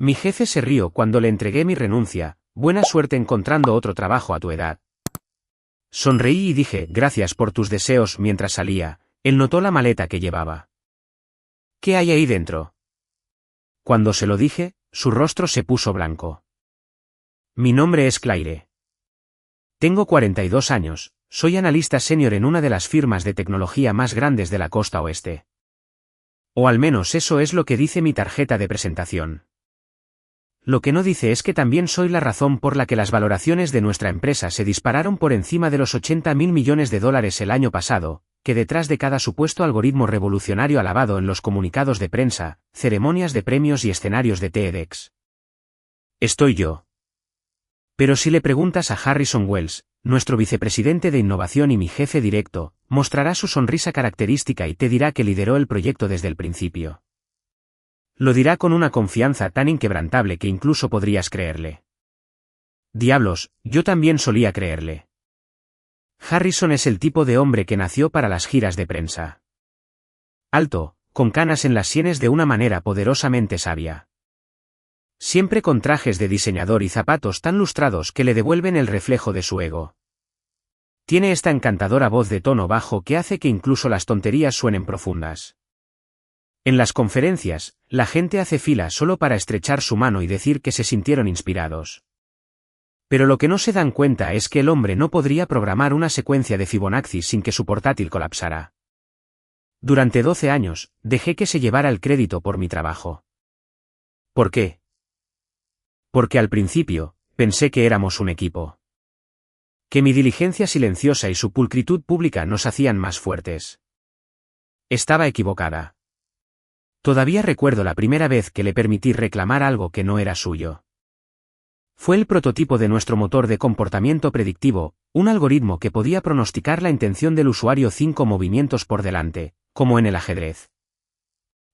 Mi jefe se rió cuando le entregué mi renuncia. Buena suerte encontrando otro trabajo a tu edad. Sonreí y dije, gracias por tus deseos mientras salía. Él notó la maleta que llevaba. ¿Qué hay ahí dentro? Cuando se lo dije, su rostro se puso blanco. Mi nombre es Claire. Tengo 42 años, soy analista senior en una de las firmas de tecnología más grandes de la costa oeste. O al menos eso es lo que dice mi tarjeta de presentación. Lo que no dice es que también soy la razón por la que las valoraciones de nuestra empresa se dispararon por encima de los $80.000 millones el año pasado, que detrás de cada supuesto algoritmo revolucionario alabado en los comunicados de prensa, ceremonias de premios y escenarios de TEDx. Estoy yo. Pero si le preguntas a Harrison Wells, nuestro vicepresidente de innovación y mi jefe directo, mostrará su sonrisa característica y te dirá que lideró el proyecto desde el principio. Lo dirá con una confianza tan inquebrantable que incluso podrías creerle. Diablos, yo también solía creerle. Harrison es el tipo de hombre que nació para las giras de prensa. Alto, con canas en las sienes de una manera poderosamente sabia. Siempre con trajes de diseñador y zapatos tan lustrados que le devuelven el reflejo de su ego. Tiene esta encantadora voz de tono bajo que hace que incluso las tonterías suenen profundas. En las conferencias, la gente hace fila solo para estrechar su mano y decir que se sintieron inspirados. Pero lo que no se dan cuenta es que el hombre no podría programar una secuencia de Fibonacci sin que su portátil colapsara. Durante 12 años, dejé que se llevara el crédito por mi trabajo. ¿Por qué? Porque al principio, pensé que éramos un equipo. Que mi diligencia silenciosa y su pulcritud pública nos hacían más fuertes. Estaba equivocada. Todavía recuerdo la primera vez que le permití reclamar algo que no era suyo. Fue el prototipo de nuestro motor de comportamiento predictivo, un algoritmo que podía pronosticar la intención del usuario 5 movimientos por delante, como en el ajedrez.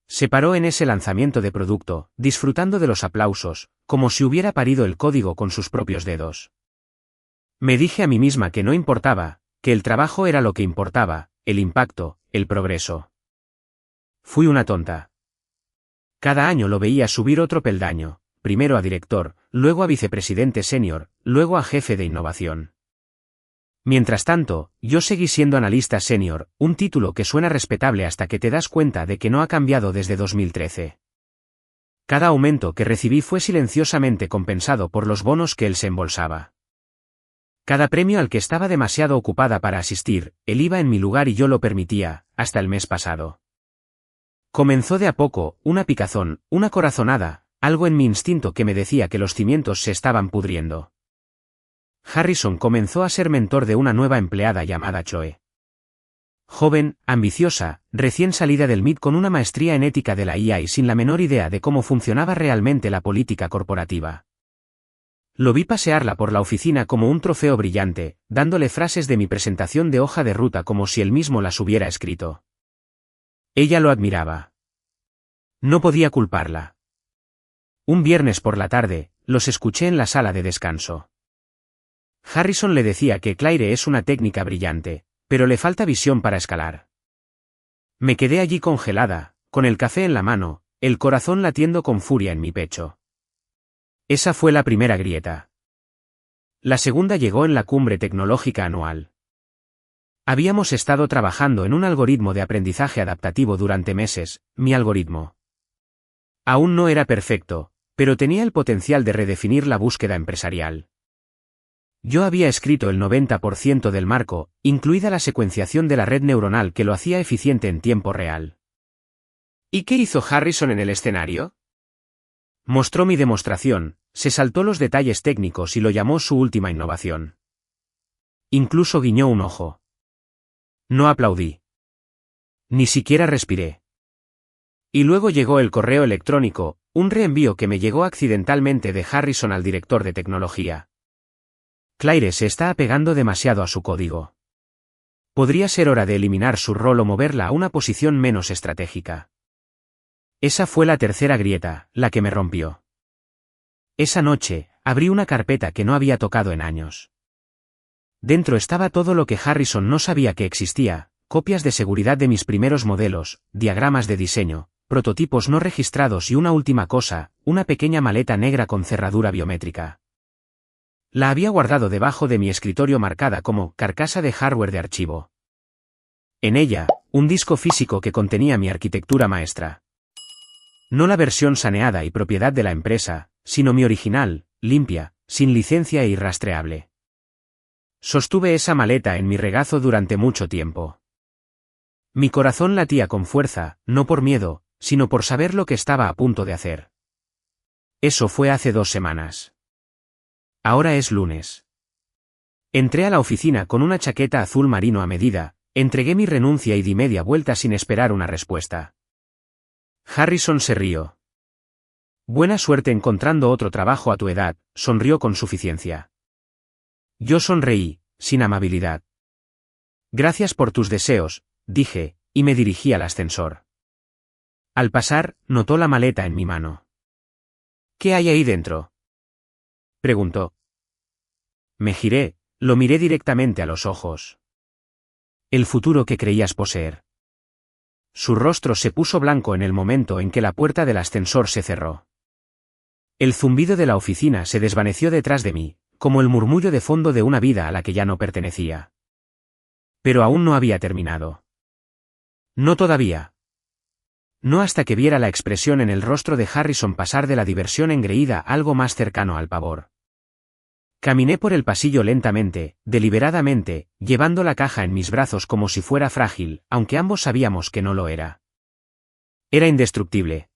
Se paró en ese lanzamiento de producto, disfrutando de los aplausos, como si hubiera parido el código con sus propios dedos. Me dije a mí misma que no importaba, que el trabajo era lo que importaba, el impacto, el progreso. Fui una tonta. Cada año lo veía subir otro peldaño, primero a director, luego a vicepresidente senior, luego a jefe de innovación. Mientras tanto, yo seguí siendo analista senior, un título que suena respetable hasta que te das cuenta de que no ha cambiado desde 2013. Cada aumento que recibí fue silenciosamente compensado por los bonos que él se embolsaba. Cada premio al que estaba demasiado ocupada para asistir, él iba en mi lugar y yo lo permitía, hasta el mes pasado. Comenzó de a poco, una picazón, una corazonada, algo en mi instinto que me decía que los cimientos se estaban pudriendo. Harrison comenzó a ser mentor de una nueva empleada llamada Choe. Joven, ambiciosa, recién salida del MIT con una maestría en ética de la IA y sin la menor idea de cómo funcionaba realmente la política corporativa. Lo vi pasearla por la oficina como un trofeo brillante, dándole frases de mi presentación de hoja de ruta como si él mismo las hubiera escrito. Ella lo admiraba. No podía culparla. Un viernes por la tarde, los escuché en la sala de descanso. Harrison le decía que Claire es una técnica brillante, pero le falta visión para escalar. Me quedé allí congelada, con el café en la mano, el corazón latiendo con furia en mi pecho. Esa fue la primera grieta. La segunda llegó en la cumbre tecnológica anual. Habíamos estado trabajando en un algoritmo de aprendizaje adaptativo durante meses, mi algoritmo. Aún no era perfecto, pero tenía el potencial de redefinir la búsqueda empresarial. Yo había escrito el 90% del marco, incluida la secuenciación de la red neuronal que lo hacía eficiente en tiempo real. ¿Y qué hizo Harrison en el escenario? Mostró mi demostración, se saltó los detalles técnicos y lo llamó su última innovación. Incluso guiñó un ojo. No aplaudí. Ni siquiera respiré. Y luego llegó el correo electrónico, un reenvío que me llegó accidentalmente de Harrison al director de tecnología. Claire se está apegando demasiado a su código. Podría ser hora de eliminar su rol o moverla a una posición menos estratégica. Esa fue la tercera grieta, la que me rompió. Esa noche, abrí una carpeta que no había tocado en años. Dentro estaba todo lo que Harrison no sabía que existía, copias de seguridad de mis primeros modelos, diagramas de diseño, prototipos no registrados y una última cosa, una pequeña maleta negra con cerradura biométrica. La había guardado debajo de mi escritorio marcada como carcasa de hardware de archivo. En ella, un disco físico que contenía mi arquitectura maestra. No la versión saneada y propiedad de la empresa, sino mi original, limpia, sin licencia e irrastreable. Sostuve esa maleta en mi regazo durante mucho tiempo. Mi corazón latía con fuerza, no por miedo, sino por saber lo que estaba a punto de hacer. Eso fue hace 2 semanas. Ahora es lunes. Entré a la oficina con una chaqueta azul marino a medida, entregué mi renuncia y di media vuelta sin esperar una respuesta. Harrison se rió. Buena suerte encontrando otro trabajo a tu edad, sonrió con suficiencia. Yo sonreí, sin amabilidad. Gracias por tus deseos, dije, y me dirigí al ascensor. Al pasar, notó la maleta en mi mano. ¿Qué hay ahí dentro?, preguntó. Me giré, lo miré directamente a los ojos. El futuro que creías poseer. Su rostro se puso blanco en el momento en que la puerta del ascensor se cerró. El zumbido de la oficina se desvaneció detrás de mí, como el murmullo de fondo de una vida a la que ya no pertenecía. Pero aún no había terminado. No todavía. No hasta que viera la expresión en el rostro de Harrison pasar de la diversión engreída a algo más cercano al pavor. Caminé por el pasillo lentamente, deliberadamente, llevando la caja en mis brazos como si fuera frágil, aunque ambos sabíamos que no lo era. Era indestructible.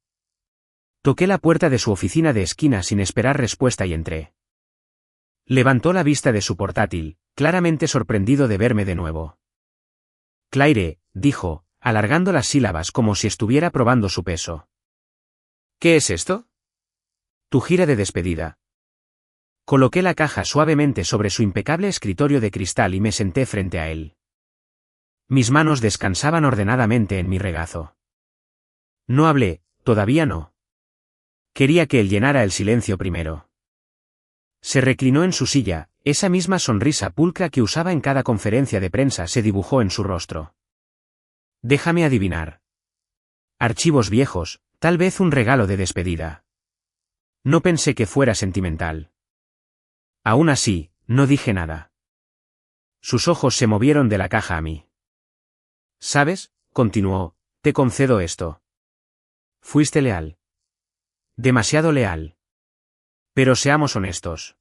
Toqué la puerta de su oficina de esquina sin esperar respuesta y entré. Levantó la vista de su portátil, claramente sorprendido de verme de nuevo. Claire, dijo, alargando las sílabas como si estuviera probando su peso. ¿Qué es esto? Tu gira de despedida. Coloqué la caja suavemente sobre su impecable escritorio de cristal y me senté frente a él. Mis manos descansaban ordenadamente en mi regazo. No hablé, todavía no. Quería que él llenara el silencio primero. Se reclinó en su silla, esa misma sonrisa pulcra que usaba en cada conferencia de prensa se dibujó en su rostro. Déjame adivinar. Archivos viejos, tal vez un regalo de despedida. No pensé que fuera sentimental. Aún así, no dije nada. Sus ojos se movieron de la caja a mí. ¿Sabes?, continuó, te concedo esto. Fuiste leal. Demasiado leal. Pero seamos honestos.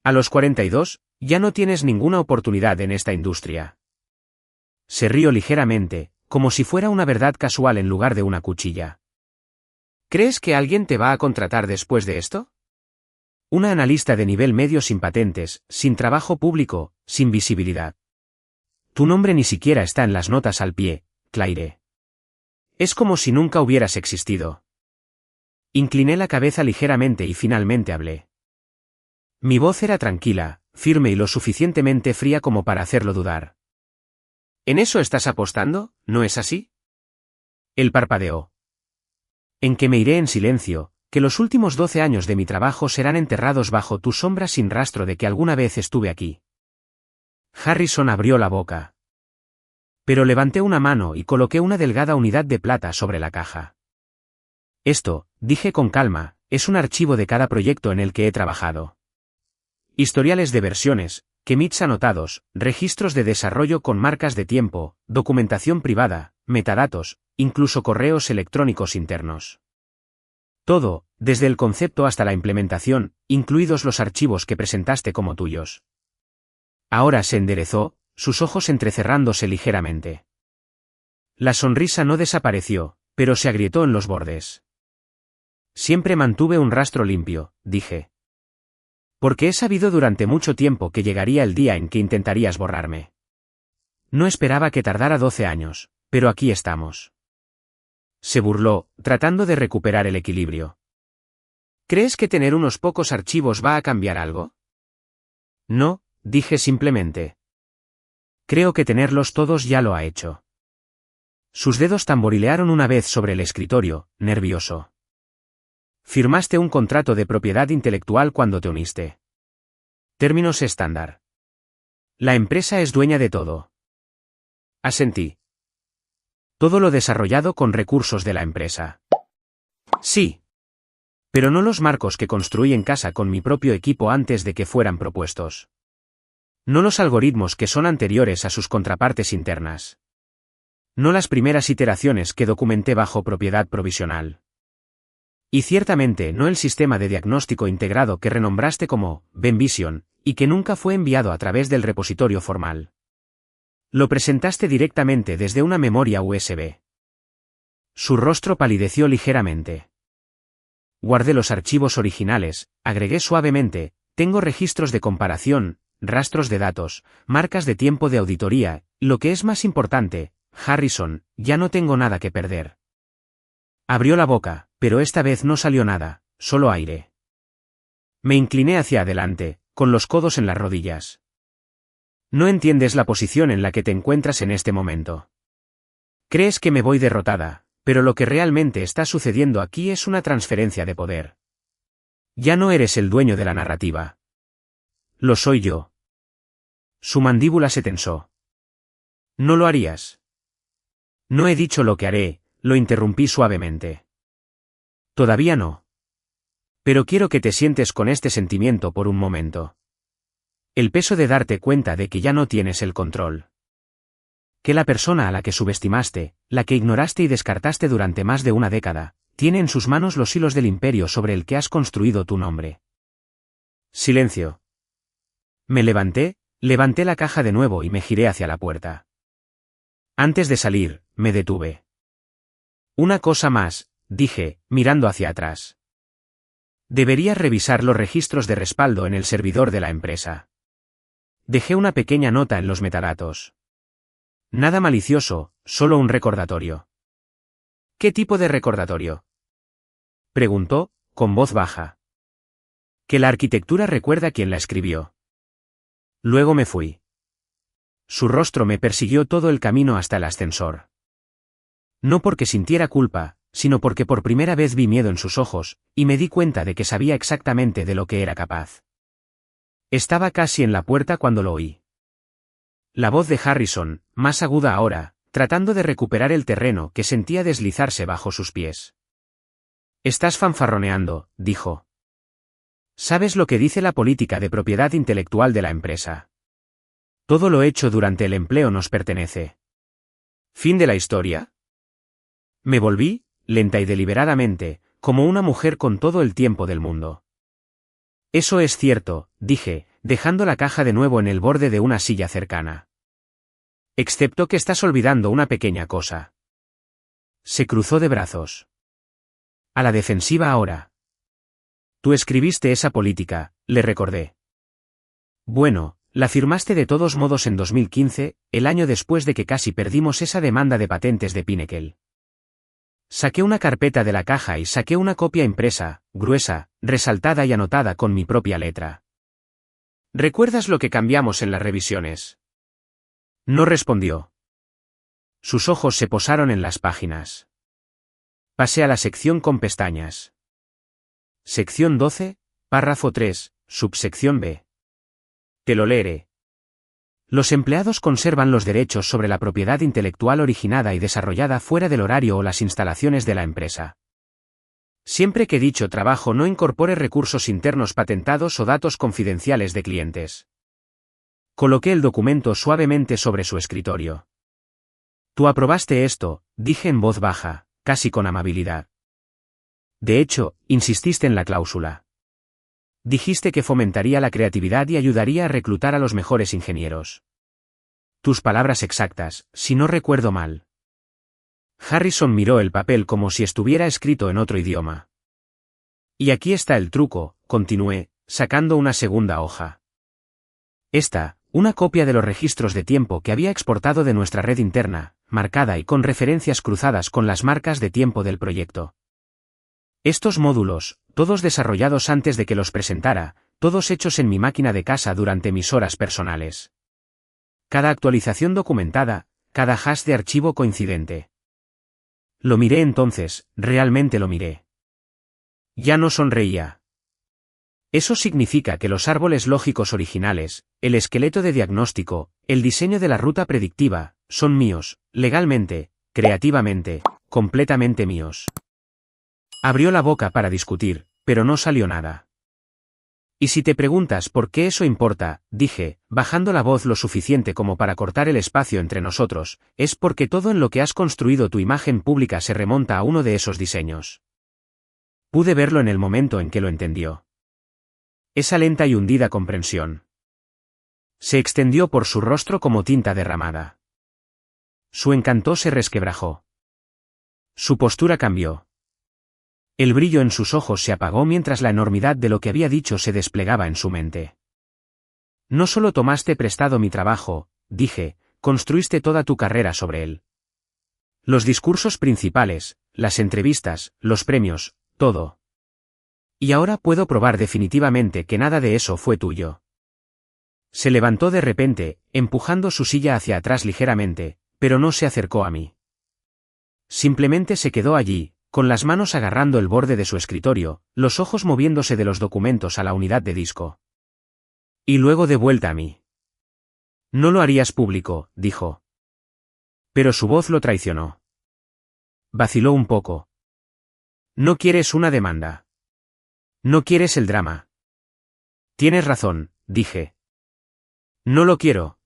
A los 42, ya no tienes ninguna oportunidad en esta industria. Se rió ligeramente, como si fuera una verdad casual en lugar de una cuchilla. ¿Crees que alguien te va a contratar después de esto? Una analista de nivel medio sin patentes, sin trabajo público, sin visibilidad. Tu nombre ni siquiera está en las notas al pie, Claire. Es como si nunca hubieras existido. Incliné la cabeza ligeramente y finalmente hablé. Mi voz era tranquila, firme y lo suficientemente fría como para hacerlo dudar. ¿En eso estás apostando, no es así? Él parpadeó. En que me iré en silencio, que los últimos 12 años de mi trabajo serán enterrados bajo tu sombra sin rastro de que alguna vez estuve aquí. Harrison abrió la boca. Pero levanté una mano y coloqué una delgada unidad de plata sobre la caja. Esto, dije con calma, es un archivo de cada proyecto en el que he trabajado. Historiales de versiones, commits anotados, registros de desarrollo con marcas de tiempo, documentación privada, metadatos, incluso correos electrónicos internos. Todo, desde el concepto hasta la implementación, incluidos los archivos que presentaste como tuyos. Ahora se enderezó, sus ojos entrecerrándose ligeramente. La sonrisa no desapareció, pero se agrietó en los bordes. Siempre mantuve un rastro limpio, dije. Porque he sabido durante mucho tiempo que llegaría el día en que intentarías borrarme. No esperaba que tardara 12 años, pero aquí estamos. Se burló, tratando de recuperar el equilibrio. ¿Crees que tener unos pocos archivos va a cambiar algo? No, dije simplemente. Creo que tenerlos todos ya lo ha hecho. Sus dedos tamborilearon una vez sobre el escritorio, nervioso. Firmaste un contrato de propiedad intelectual cuando te uniste. Términos estándar. La empresa es dueña de todo. Asentí. Todo lo desarrollado con recursos de la empresa. Sí. Pero no los marcos que construí en casa con mi propio equipo antes de que fueran propuestos. No los algoritmos que son anteriores a sus contrapartes internas. No las primeras iteraciones que documenté bajo propiedad provisional. Y ciertamente no el sistema de diagnóstico integrado que renombraste como Venvision, y que nunca fue enviado a través del repositorio formal. Lo presentaste directamente desde una memoria USB. Su rostro palideció ligeramente. Guardé los archivos originales, agregué suavemente, tengo registros de comparación, rastros de datos, marcas de tiempo de auditoría, lo que es más importante, Harrison, ya no tengo nada que perder. Abrió la boca, pero esta vez no salió nada, solo aire. Me incliné hacia adelante, con los codos en las rodillas. No entiendes la posición en la que te encuentras en este momento. Crees que me voy derrotada, pero lo que realmente está sucediendo aquí es una transferencia de poder. Ya no eres el dueño de la narrativa. Lo soy yo. Su mandíbula se tensó. No lo harías. No he dicho lo que haré, lo interrumpí suavemente. Todavía no. Pero quiero que te sientes con este sentimiento por un momento. El peso de darte cuenta de que ya no tienes el control. Que la persona a la que subestimaste, la que ignoraste y descartaste durante más de una década, tiene en sus manos los hilos del imperio sobre el que has construido tu nombre. Silencio. Me levanté la caja de nuevo y me giré hacia la puerta. Antes de salir, me detuve. Una cosa más, dije, mirando hacia atrás. Deberías revisar los registros de respaldo en el servidor de la empresa. Dejé una pequeña nota en los metadatos. Nada malicioso, solo un recordatorio. ¿Qué tipo de recordatorio?, preguntó, con voz baja. Que la arquitectura recuerda quién la escribió. Luego me fui. Su rostro me persiguió todo el camino hasta el ascensor. No porque sintiera culpa, sino porque por primera vez vi miedo en sus ojos, y me di cuenta de que sabía exactamente de lo que era capaz. Estaba casi en la puerta cuando lo oí. La voz de Harrison, más aguda ahora, tratando de recuperar el terreno que sentía deslizarse bajo sus pies. Estás fanfarroneando, dijo. ¿Sabes lo que dice la política de propiedad intelectual de la empresa? Todo lo hecho durante el empleo nos pertenece. ¿Fin de la historia? Me volví, lenta y deliberadamente, como una mujer con todo el tiempo del mundo. Eso es cierto, dije, dejando la caja de nuevo en el borde de una silla cercana. Excepto que estás olvidando una pequeña cosa. Se cruzó de brazos. A la defensiva ahora. Tú escribiste esa política, le recordé. Bueno, la firmaste de todos modos en 2015, el año después de que casi perdimos esa demanda de patentes de Pinnacle. Saqué una carpeta de la caja y saqué una copia impresa, gruesa, resaltada y anotada con mi propia letra. ¿Recuerdas lo que cambiamos en las revisiones? No respondió. Sus ojos se posaron en las páginas. Pasé a la sección con pestañas. Sección 12, párrafo 3, subsección B. Te lo leeré. Los empleados conservan los derechos sobre la propiedad intelectual originada y desarrollada fuera del horario o las instalaciones de la empresa. Siempre que dicho trabajo no incorpore recursos internos patentados o datos confidenciales de clientes. Coloqué el documento suavemente sobre su escritorio. Tú aprobaste esto, dije en voz baja, casi con amabilidad. De hecho, insististe en la cláusula. Dijiste que fomentaría la creatividad y ayudaría a reclutar a los mejores ingenieros. Tus palabras exactas, si no recuerdo mal. Harrison miró el papel como si estuviera escrito en otro idioma. Y aquí está el truco, continué, sacando una segunda hoja. Esta, una copia de los registros de tiempo que había exportado de nuestra red interna, marcada y con referencias cruzadas con las marcas de tiempo del proyecto. Estos módulos, todos desarrollados antes de que los presentara, todos hechos en mi máquina de casa durante mis horas personales. Cada actualización documentada, cada hash de archivo coincidente. Lo miré entonces, realmente lo miré. Ya no sonreía. Eso significa que los árboles lógicos originales, el esqueleto de diagnóstico, el diseño de la ruta predictiva, son míos, legalmente, creativamente, completamente míos. Abrió la boca para discutir, pero no salió nada. Y si te preguntas por qué eso importa, dije, bajando la voz lo suficiente como para cortar el espacio entre nosotros, es porque todo en lo que has construido tu imagen pública se remonta a uno de esos diseños. Pude verlo en el momento en que lo entendió. Esa lenta y hundida comprensión se extendió por su rostro como tinta derramada. Su encanto se resquebrajó. Su postura cambió. El brillo en sus ojos se apagó mientras la enormidad de lo que había dicho se desplegaba en su mente. No solo tomaste prestado mi trabajo, dije, construiste toda tu carrera sobre él. Los discursos principales, las entrevistas, los premios, todo. Y ahora puedo probar definitivamente que nada de eso fue tuyo. Se levantó de repente, empujando su silla hacia atrás ligeramente, pero no se acercó a mí. Simplemente se quedó allí, con las manos agarrando el borde de su escritorio, los ojos moviéndose de los documentos a la unidad de disco. Y luego de vuelta a mí. No lo harías público, dijo. Pero su voz lo traicionó. Vaciló un poco. No quieres una demanda. No quieres el drama. Tienes razón, dije. No lo quiero.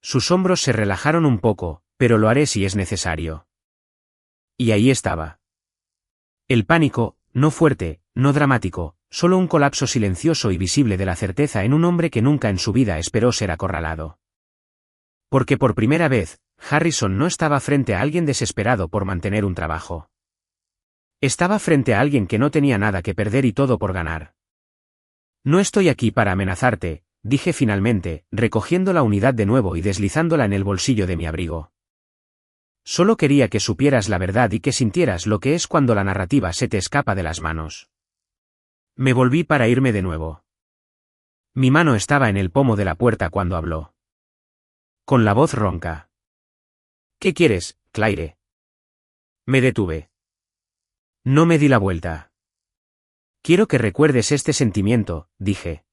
Sus hombros se relajaron un poco, pero lo haré si es necesario. Y ahí estaba. El pánico, no fuerte, no dramático, solo un colapso silencioso y visible de la certeza en un hombre que nunca en su vida esperó ser acorralado. Porque por primera vez, Harrison no estaba frente a alguien desesperado por mantener un trabajo. Estaba frente a alguien que no tenía nada que perder y todo por ganar. No estoy aquí para amenazarte, dije finalmente, recogiendo la unidad de nuevo y deslizándola en el bolsillo de mi abrigo. Solo quería que supieras la verdad y que sintieras lo que es cuando la narrativa se te escapa de las manos. Me volví para irme de nuevo. Mi mano estaba en el pomo de la puerta cuando habló. Con la voz ronca. ¿Qué quieres, Claire? Me detuve. No me di la vuelta. Quiero que recuerdes este sentimiento, dije.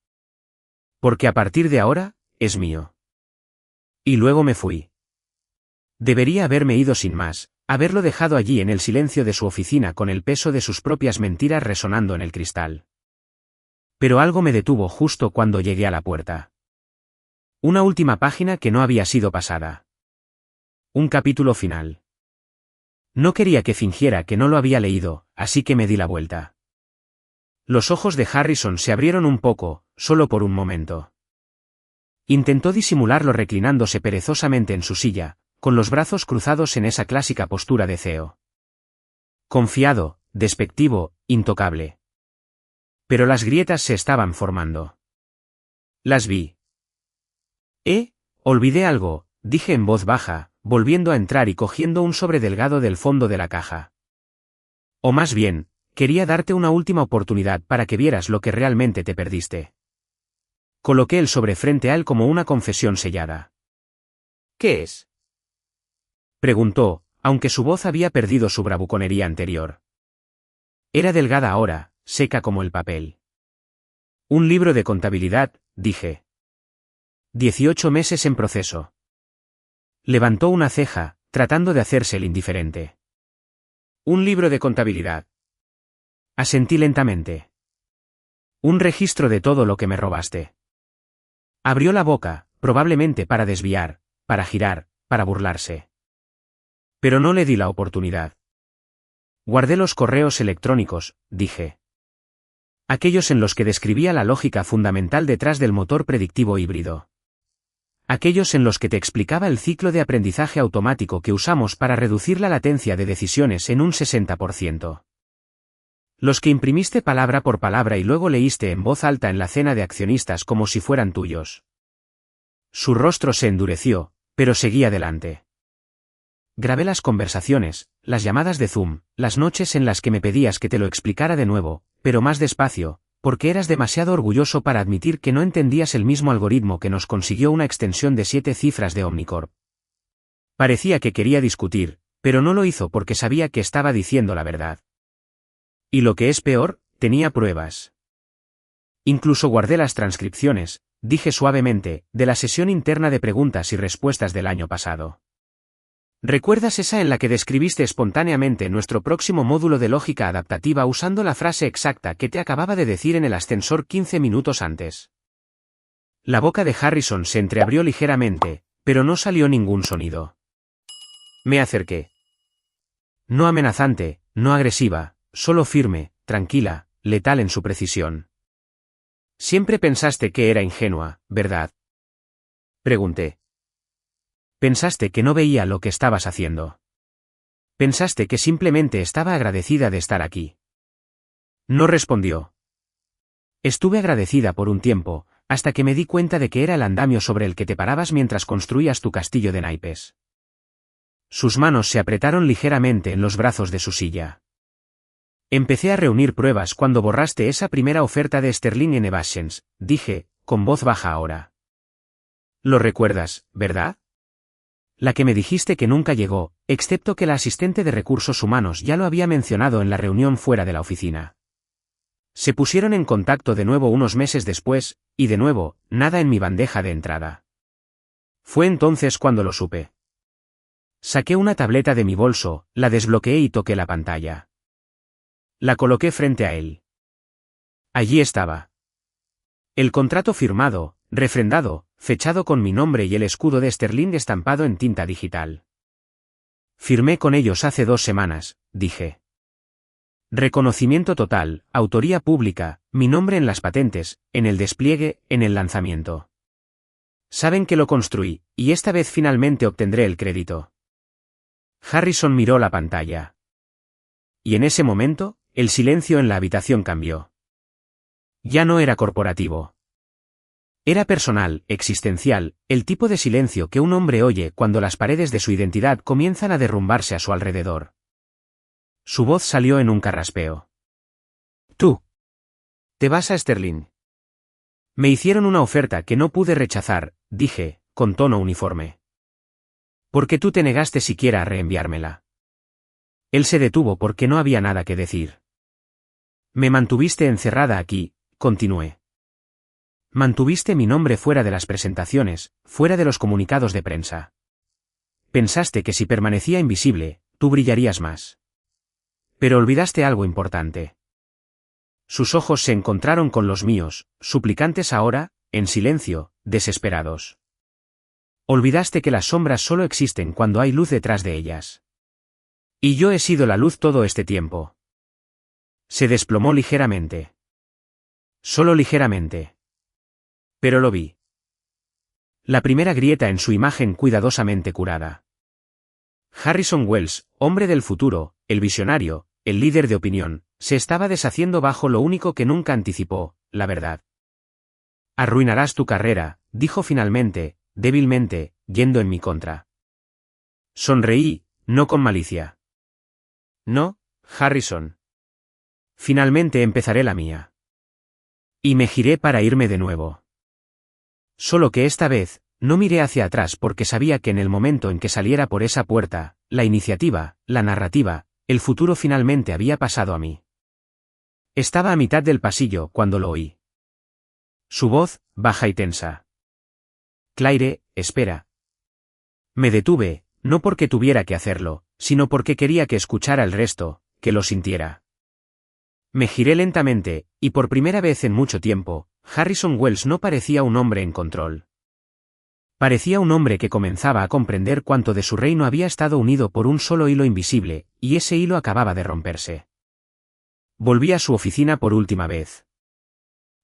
Porque a partir de ahora, es mío. Y luego me fui. Debería haberme ido sin más, haberlo dejado allí en el silencio de su oficina con el peso de sus propias mentiras resonando en el cristal. Pero algo me detuvo justo cuando llegué a la puerta. Una última página que no había sido pasada. Un capítulo final. No quería que fingiera que no lo había leído, así que me di la vuelta. Los ojos de Harrison se abrieron un poco, solo por un momento. Intentó disimularlo reclinándose perezosamente en su silla, con los brazos cruzados en esa clásica postura de CEO. Confiado, despectivo, intocable. Pero las grietas se estaban formando. Las vi. Olvidé algo, dije en voz baja, volviendo a entrar y cogiendo un sobre delgado del fondo de la caja. O más bien, quería darte una última oportunidad para que vieras lo que realmente te perdiste. Coloqué el sobre frente a él como una confesión sellada. ¿Qué es? Preguntó, aunque su voz había perdido su bravuconería anterior. Era delgada ahora, seca como el papel. Un libro de contabilidad, dije. 18 meses en proceso. Levantó una ceja, tratando de hacerse el indiferente. Un libro de contabilidad. Asentí lentamente. Un registro de todo lo que me robaste. Abrió la boca, probablemente para desviar, para girar, para burlarse. Pero no le di la oportunidad. Guardé los correos electrónicos, dije. Aquellos en los que describía la lógica fundamental detrás del motor predictivo híbrido. Aquellos en los que te explicaba el ciclo de aprendizaje automático que usamos para reducir la latencia de decisiones en un 60%. Los que imprimiste palabra por palabra y luego leíste en voz alta en la cena de accionistas como si fueran tuyos. Su rostro se endureció, pero seguía adelante. Grabé las conversaciones, las llamadas de Zoom, las noches en las que me pedías que te lo explicara de nuevo, pero más despacio, porque eras demasiado orgulloso para admitir que no entendías el mismo algoritmo que nos consiguió una extensión de 7 cifras de Omnicorp. Parecía que quería discutir, pero no lo hizo porque sabía que estaba diciendo la verdad. Y lo que es peor, tenía pruebas. Incluso guardé las transcripciones, dije suavemente, de la sesión interna de preguntas y respuestas del año pasado. ¿Recuerdas esa en la que describiste espontáneamente nuestro próximo módulo de lógica adaptativa usando la frase exacta que te acababa de decir en el ascensor 15 minutos antes? La boca de Harrison se entreabrió ligeramente, pero no salió ningún sonido. Me acerqué. No amenazante, no agresiva, solo firme, tranquila, letal en su precisión. Siempre pensaste que era ingenua, ¿verdad? Pregunté. Pensaste que no veía lo que estabas haciendo. Pensaste que simplemente estaba agradecida de estar aquí. No respondió. Estuve agradecida por un tiempo, hasta que me di cuenta de que era el andamio sobre el que te parabas mientras construías tu castillo de naipes. Sus manos se apretaron ligeramente en los brazos de su silla. Empecé a reunir pruebas cuando borraste esa primera oferta de Sterling Innovations, dije, con voz baja ahora. ¿Lo recuerdas, verdad? La que me dijiste que nunca llegó, excepto que la asistente de recursos humanos ya lo había mencionado en la reunión fuera de la oficina. Se pusieron en contacto de nuevo unos meses después, y de nuevo, nada en mi bandeja de entrada. Fue entonces cuando lo supe. Saqué una tableta de mi bolso, la desbloqueé y toqué la pantalla. La coloqué frente a él. Allí estaba. El contrato firmado, refrendado, fechado con mi nombre y el escudo de Sterling estampado en tinta digital. Firmé con ellos hace 2 semanas, dije. Reconocimiento total, autoría pública, mi nombre en las patentes, en el despliegue, en el lanzamiento. Saben que lo construí, y esta vez finalmente obtendré el crédito. Harrison miró la pantalla. Y en ese momento, el silencio en la habitación cambió. Ya no era corporativo. Era personal, existencial, el tipo de silencio que un hombre oye cuando las paredes de su identidad comienzan a derrumbarse a su alrededor. Su voz salió en un carraspeo. Tú. Te vas a Sterling. Me hicieron una oferta que no pude rechazar, dije, con tono uniforme. ¿Por qué tú te negaste siquiera a reenviármela? Él se detuvo porque no había nada que decir. Me mantuviste encerrada aquí, continué. Mantuviste mi nombre fuera de las presentaciones, fuera de los comunicados de prensa. Pensaste que si permanecía invisible, tú brillarías más. Pero olvidaste algo importante. Sus ojos se encontraron con los míos, suplicantes ahora, en silencio, desesperados. Olvidaste que las sombras solo existen cuando hay luz detrás de ellas. Y yo he sido la luz todo este tiempo. Se desplomó ligeramente. Solo ligeramente. Pero lo vi. La primera grieta en su imagen cuidadosamente curada. Harrison Wells, hombre del futuro, el visionario, el líder de opinión, se estaba deshaciendo bajo lo único que nunca anticipó, la verdad. Arruinarás tu carrera, dijo finalmente, débilmente, yendo en mi contra. Sonreí, no con malicia. No, Harrison. Finalmente empezaré la mía. Y me giré para irme de nuevo. Solo que esta vez, no miré hacia atrás porque sabía que en el momento en que saliera por esa puerta, la iniciativa, la narrativa, el futuro finalmente había pasado a mí. Estaba a mitad del pasillo cuando lo oí. Su voz, baja y tensa. Claire, espera. Me detuve, no porque tuviera que hacerlo, sino porque quería que escuchara el resto, que lo sintiera. Me giré lentamente, y por primera vez en mucho tiempo, Harrison Wells no parecía un hombre en control. Parecía un hombre que comenzaba a comprender cuánto de su reino había estado unido por un solo hilo invisible, y ese hilo acababa de romperse. Volví a su oficina por última vez.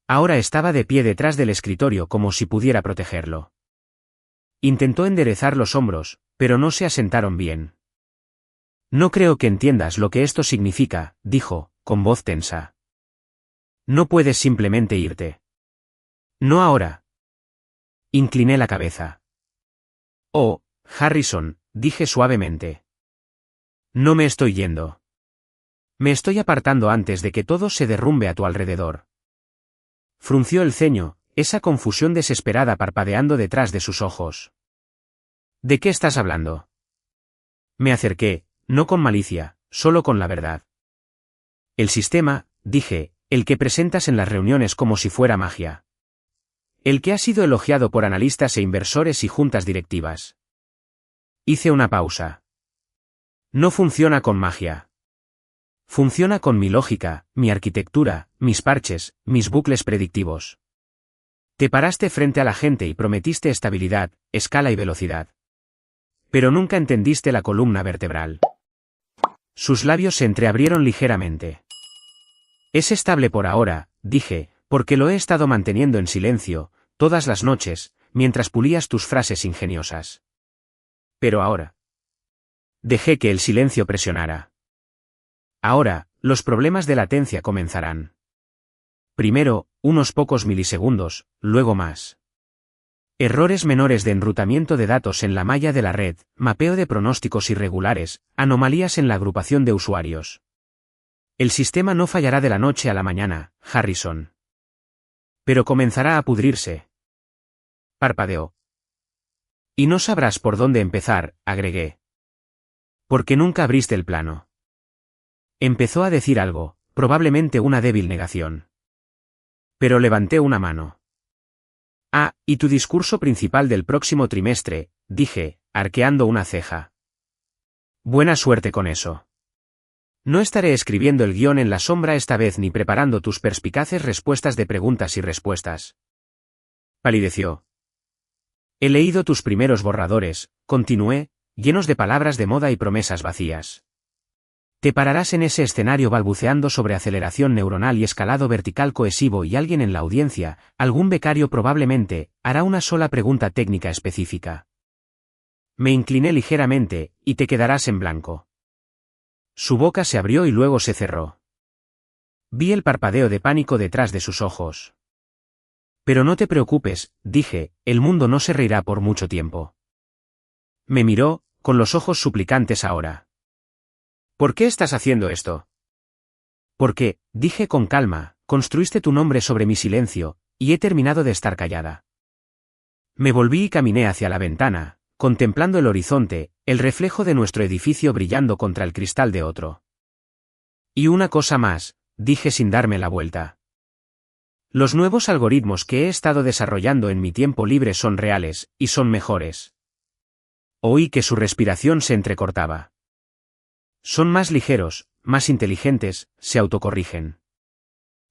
Ahora estaba de pie detrás del escritorio como si pudiera protegerlo. Intentó enderezar los hombros, pero no se asentaron bien. No creo que entiendas lo que esto significa, dijo, con voz tensa. No puedes simplemente irte. No ahora. Incliné la cabeza. Oh, Harrison, dije suavemente. No me estoy yendo. Me estoy apartando antes de que todo se derrumbe a tu alrededor. Frunció el ceño, esa confusión desesperada parpadeando detrás de sus ojos. ¿De qué estás hablando? Me acerqué, no con malicia, solo con la verdad. El sistema, dije, el que presentas en las reuniones como si fuera magia. El que ha sido elogiado por analistas e inversores y juntas directivas. Hice una pausa. No funciona con magia. Funciona con mi lógica, mi arquitectura, mis parches, mis bucles predictivos. Te paraste frente a la gente y prometiste estabilidad, escala y velocidad. Pero nunca entendiste la columna vertebral. Sus labios se entreabrieron ligeramente. Es estable por ahora, dije, porque lo he estado manteniendo en silencio, todas las noches, mientras pulías tus frases ingeniosas. Pero ahora. Dejé que el silencio presionara. Ahora, los problemas de latencia comenzarán. Primero, unos pocos milisegundos, luego más. Errores menores de enrutamiento de datos en la malla de la red, mapeo de pronósticos irregulares, anomalías en la agrupación de usuarios. El sistema no fallará de la noche a la mañana, Harrison. Pero comenzará a pudrirse. Parpadeó. Y no sabrás por dónde empezar, agregué. Porque nunca abriste el plano. Empezó a decir algo, probablemente una débil negación. Pero levanté una mano. Ah, y tu discurso principal del próximo trimestre, dije, arqueando una ceja. Buena suerte con eso. No estaré escribiendo el guión en la sombra esta vez ni preparando tus perspicaces respuestas de preguntas y respuestas. Palideció. He leído tus primeros borradores, continué, llenos de palabras de moda y promesas vacías. Te pararás en ese escenario balbuceando sobre aceleración neuronal y escalado vertical cohesivo y alguien en la audiencia, algún becario probablemente, hará una sola pregunta técnica específica. Me incliné ligeramente, y te quedarás en blanco. Su boca se abrió y luego se cerró. Vi el parpadeo de pánico detrás de sus ojos. Pero no te preocupes, dije, el mundo no se reirá por mucho tiempo. Me miró, con los ojos suplicantes ahora. ¿Por qué estás haciendo esto? Porque, dije con calma, construiste tu nombre sobre mi silencio, y he terminado de estar callada. Me volví y caminé hacia la ventana, contemplando el horizonte, el reflejo de nuestro edificio brillando contra el cristal de otro. Y una cosa más, dije sin darme la vuelta. Los nuevos algoritmos que he estado desarrollando en mi tiempo libre son reales, y son mejores. Oí que su respiración se entrecortaba. Son más ligeros, más inteligentes, se autocorrigen.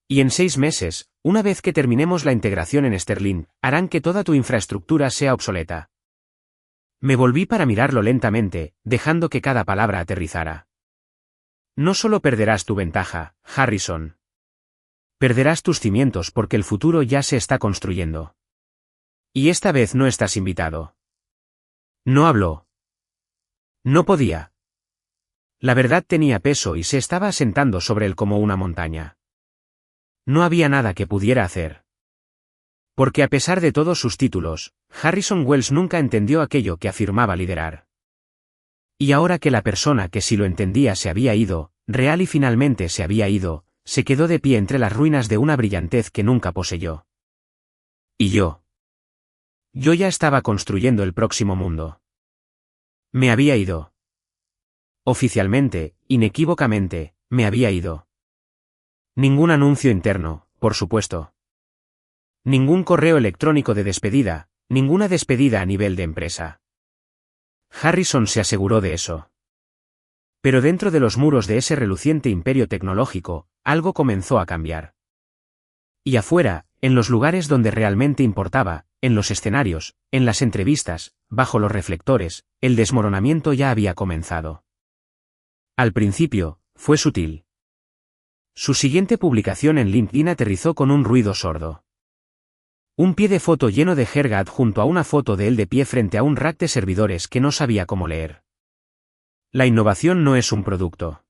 Y en 6 meses, una vez que terminemos la integración en Sterling, harán que toda tu infraestructura sea obsoleta. Me volví para mirarlo lentamente, dejando que cada palabra aterrizara. No solo perderás tu ventaja, Harrison. Perderás tus cimientos porque el futuro ya se está construyendo. Y esta vez no estás invitado. No habló. No podía. La verdad tenía peso y se estaba asentando sobre él como una montaña. No había nada que pudiera hacer. Porque a pesar de todos sus títulos, Harrison Wells nunca entendió aquello que afirmaba liderar. Y ahora que la persona que sí lo entendía se había ido, real y finalmente se había ido, se quedó de pie entre las ruinas de una brillantez que nunca poseyó. Y yo. Yo ya estaba construyendo el próximo mundo. Me había ido. Oficialmente, inequívocamente, me había ido. Ningún anuncio interno, por supuesto. Ningún correo electrónico de despedida, ninguna despedida a nivel de empresa. Harrison se aseguró de eso. Pero dentro de los muros de ese reluciente imperio tecnológico, algo comenzó a cambiar. Y afuera, en los lugares donde realmente importaba, en los escenarios, en las entrevistas, bajo los reflectores, el desmoronamiento ya había comenzado. Al principio, fue sutil. Su siguiente publicación en LinkedIn aterrizó con un ruido sordo. Un pie de foto lleno de jerga adjunto a una foto de él de pie frente a un rack de servidores que no sabía cómo leer. La innovación no es un producto.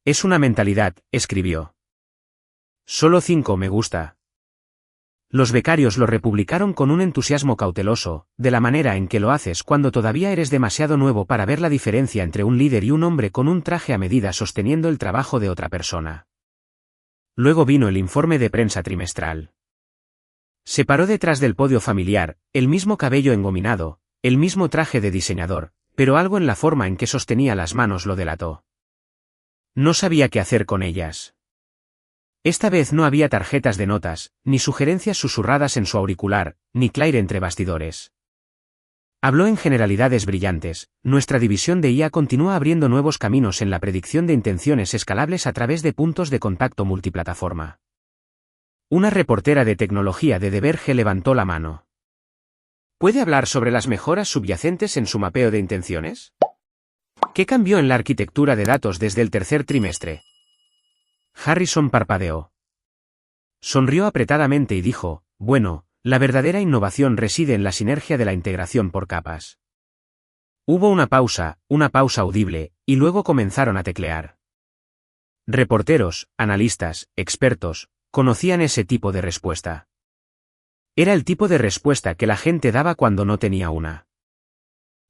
Es una mentalidad, escribió. Solo 5 me gusta. Los becarios lo republicaron con un entusiasmo cauteloso, de la manera en que lo haces cuando todavía eres demasiado nuevo para ver la diferencia entre un líder y un hombre con un traje a medida sosteniendo el trabajo de otra persona. Luego vino el informe de prensa trimestral. Se paró detrás del podio familiar, el mismo cabello engominado, el mismo traje de diseñador, pero algo en la forma en que sostenía las manos lo delató. No sabía qué hacer con ellas. Esta vez no había tarjetas de notas, ni sugerencias susurradas en su auricular, ni Claire entre bastidores. Habló en generalidades brillantes. Nuestra división de IA continúa abriendo nuevos caminos en la predicción de intenciones escalables a través de puntos de contacto multiplataforma. Una reportera de tecnología de Diverge levantó la mano. ¿Puede hablar sobre las mejoras subyacentes en su mapeo de intenciones? ¿Qué cambió en la arquitectura de datos desde el tercer trimestre? Harrison parpadeó. Sonrió apretadamente y dijo, bueno, la verdadera innovación reside en la sinergia de la integración por capas. Hubo una pausa audible, y luego comenzaron a teclear. Reporteros, analistas, expertos, conocían ese tipo de respuesta. Era el tipo de respuesta que la gente daba cuando no tenía una.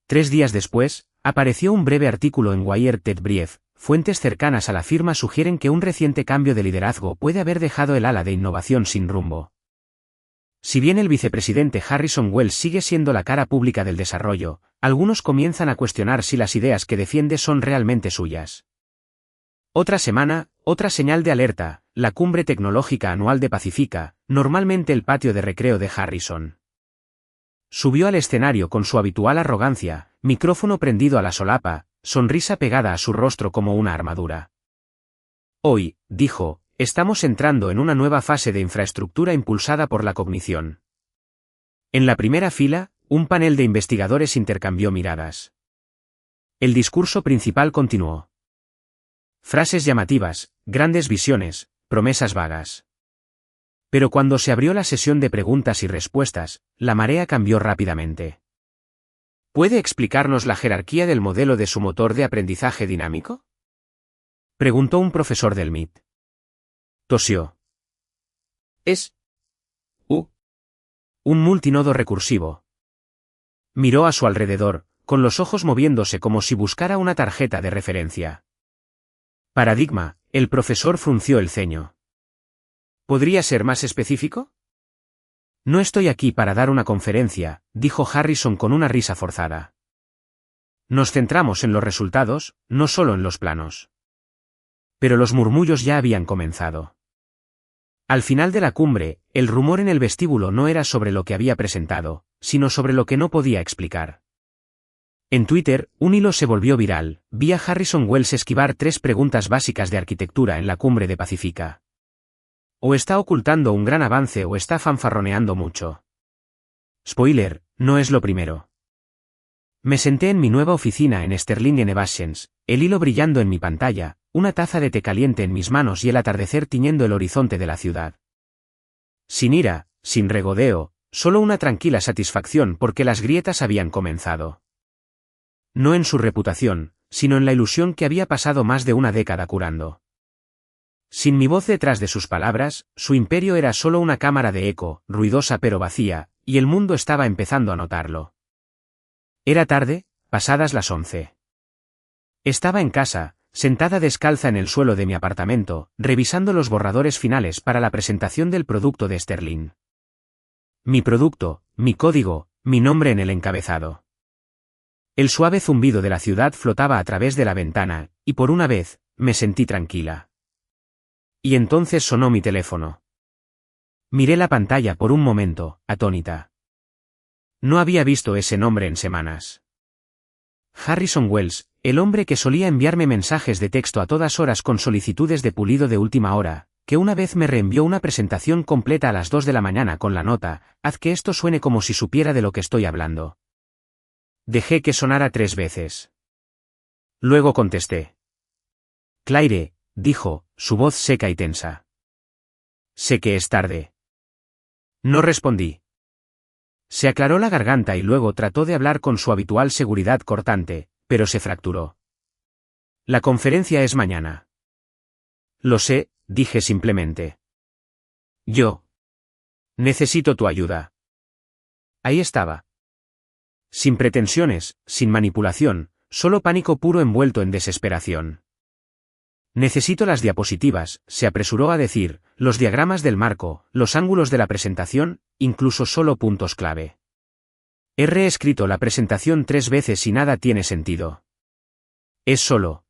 3 días después, apareció un breve artículo en Wired Tech Brief. Fuentes cercanas a la firma sugieren que un reciente cambio de liderazgo puede haber dejado el ala de innovación sin rumbo. Si bien el vicepresidente Harrison Wells sigue siendo la cara pública del desarrollo, algunos comienzan a cuestionar si las ideas que defiende son realmente suyas. Otra semana, otra señal de alerta, la cumbre tecnológica anual de Pacifica, normalmente el patio de recreo de Harrison. Subió al escenario con su habitual arrogancia, micrófono prendido a la solapa, sonrisa pegada a su rostro como una armadura. Hoy, dijo, estamos entrando en una nueva fase de infraestructura impulsada por la cognición. En la primera fila, un panel de investigadores intercambió miradas. El discurso principal continuó. Frases llamativas, grandes visiones, promesas vagas. Pero cuando se abrió la sesión de preguntas y respuestas, la marea cambió rápidamente. ¿Puede explicarnos la jerarquía del modelo de su motor de aprendizaje dinámico? Preguntó un profesor del MIT. Tosió. Es un multinodo recursivo. Miró a su alrededor, con los ojos moviéndose como si buscara una tarjeta de referencia. Paradigma, el profesor frunció el ceño. ¿Podría ser más específico? No estoy aquí para dar una conferencia, dijo Harrison con una risa forzada. Nos centramos en los resultados, no solo en los planos. Pero los murmullos ya habían comenzado. Al final de la cumbre, el rumor en el vestíbulo no era sobre lo que había presentado, sino sobre lo que no podía explicar. En Twitter, un hilo se volvió viral, vi a Harrison Wells esquivar 3 preguntas básicas de arquitectura en la cumbre de Pacifica. O está ocultando un gran avance o está fanfarroneando mucho. Spoiler, no es lo primero. Me senté en mi nueva oficina en Sterling Innovations, el hilo brillando en mi pantalla, una taza de té caliente en mis manos y el atardecer tiñendo el horizonte de la ciudad. Sin ira, sin regodeo, solo una tranquila satisfacción porque las grietas habían comenzado. No en su reputación, sino en la ilusión que había pasado más de una década curando. Sin mi voz detrás de sus palabras, su imperio era solo una cámara de eco, ruidosa pero vacía, y el mundo estaba empezando a notarlo. Era tarde, pasadas las 11. Estaba en casa, sentada descalza en el suelo de mi apartamento, revisando los borradores finales para la presentación del producto de Sterling. Mi producto, mi código, mi nombre en el encabezado. El suave zumbido de la ciudad flotaba a través de la ventana, y por una vez, me sentí tranquila. Y entonces sonó mi teléfono. Miré la pantalla por un momento, atónita. No había visto ese nombre en semanas. Harrison Wells, el hombre que solía enviarme mensajes de texto a todas horas con solicitudes de pulido de última hora, que una vez me reenvió una presentación completa a las 2 de la mañana con la nota, haz que esto suene como si supiera de lo que estoy hablando. Dejé que sonara 3 veces. Luego contesté. Claire, dijo, su voz seca y tensa. Sé que es tarde. No respondí. Se aclaró la garganta y luego trató de hablar con su habitual seguridad cortante, pero se fracturó. La conferencia es mañana. Lo sé, dije simplemente. Yo. Necesito tu ayuda. Ahí estaba. Sin pretensiones, sin manipulación, solo pánico puro envuelto en desesperación. Necesito las diapositivas, se apresuró a decir, los diagramas del marco, los ángulos de la presentación, incluso solo puntos clave. He reescrito la presentación 3 veces y nada tiene sentido. Es solo.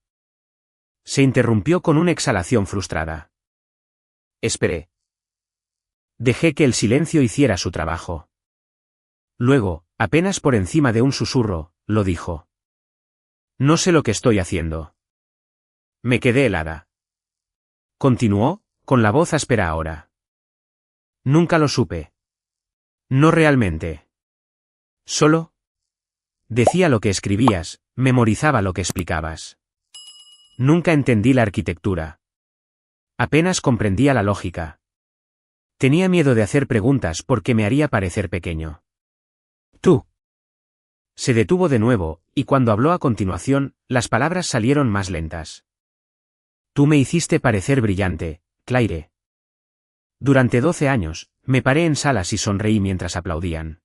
Se interrumpió con una exhalación frustrada. Esperé. Dejé que el silencio hiciera su trabajo. Luego, Apenas por encima de un susurro, lo dijo. No sé lo que estoy haciendo. Me quedé helada. Continuó, con la voz áspera ahora. Nunca lo supe. No realmente. Solo decía lo que escribías, memorizaba lo que explicabas. Nunca entendí la arquitectura. Apenas comprendía la lógica. Tenía miedo de hacer preguntas porque me haría parecer pequeño. Tú. Se detuvo de nuevo, y cuando habló a continuación, las palabras salieron más lentas. Tú me hiciste parecer brillante, Claire. Durante 12 años, me paré en salas y sonreí mientras aplaudían.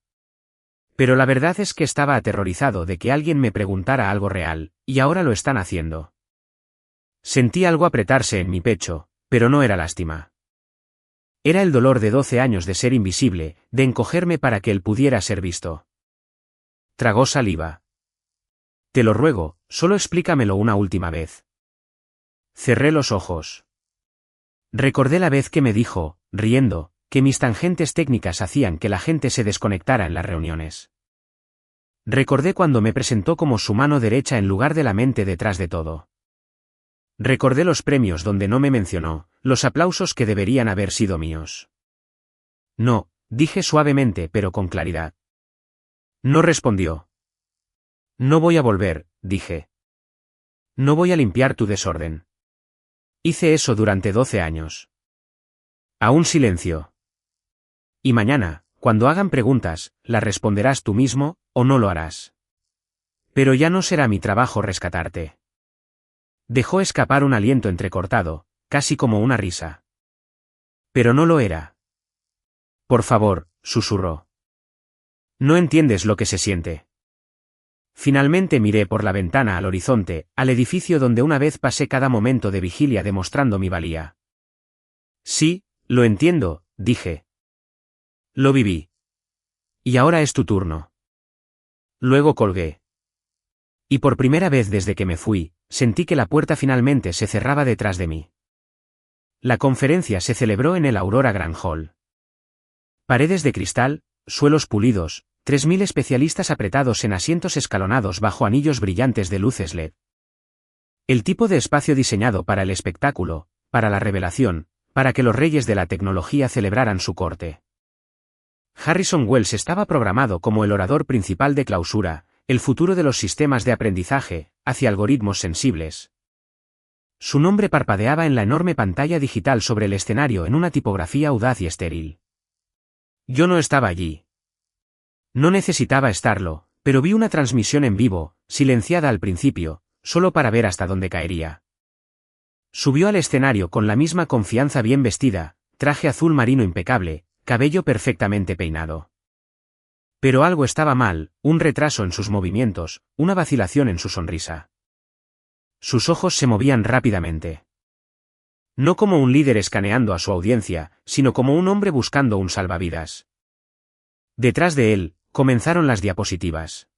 Pero la verdad es que estaba aterrorizado de que alguien me preguntara algo real, y ahora lo están haciendo. Sentí algo apretarse en mi pecho, pero no era lástima. Era el dolor de 12 años de ser invisible, de encogerme para que él pudiera ser visto. Tragó saliva. Te lo ruego, solo explícamelo una última vez. Cerré los ojos. Recordé la vez que me dijo, riendo, que mis tangentes técnicas hacían que la gente se desconectara en las reuniones. Recordé cuando me presentó como su mano derecha en lugar de la mente detrás de todo. Recordé los premios donde no me mencionó, los aplausos que deberían haber sido míos. No, dije suavemente pero con claridad. No respondió. No voy a volver, dije. No voy a limpiar tu desorden. Hice eso durante 12 años. Aún silencio. Y mañana, cuando hagan preguntas, las responderás tú mismo, o no lo harás. Pero ya no será mi trabajo rescatarte. Dejó escapar un aliento entrecortado, casi como una risa. Pero no lo era. Por favor, susurró. No entiendes lo que se siente. Finalmente miré por la ventana al horizonte, al edificio donde una vez pasé cada momento de vigilia demostrando mi valía. Sí, lo entiendo, dije. Lo viví. Y ahora es tu turno. Luego colgué. Y por primera vez desde que me fui, sentí que la puerta finalmente se cerraba detrás de mí. La conferencia se celebró en el Aurora Grand Hall. Paredes de cristal, suelos pulidos, 3000 especialistas apretados en asientos escalonados bajo anillos brillantes de luces LED. El tipo de espacio diseñado para el espectáculo, para la revelación, para que los reyes de la tecnología celebraran su corte. Harrison Wells estaba programado como el orador principal de clausura, el futuro de los sistemas de aprendizaje, hacia algoritmos sensibles. Su nombre parpadeaba en la enorme pantalla digital sobre el escenario en una tipografía audaz y estéril. Yo no estaba allí. No necesitaba estarlo, pero vi una transmisión en vivo, silenciada al principio, solo para ver hasta dónde caería. Subió al escenario con la misma confianza bien vestida, traje azul marino impecable, cabello perfectamente peinado. Pero algo estaba mal, un retraso en sus movimientos, una vacilación en su sonrisa. Sus ojos se movían rápidamente. No como un líder escaneando a su audiencia, sino como un hombre buscando un salvavidas. Detrás de él, comenzaron las diapositivas.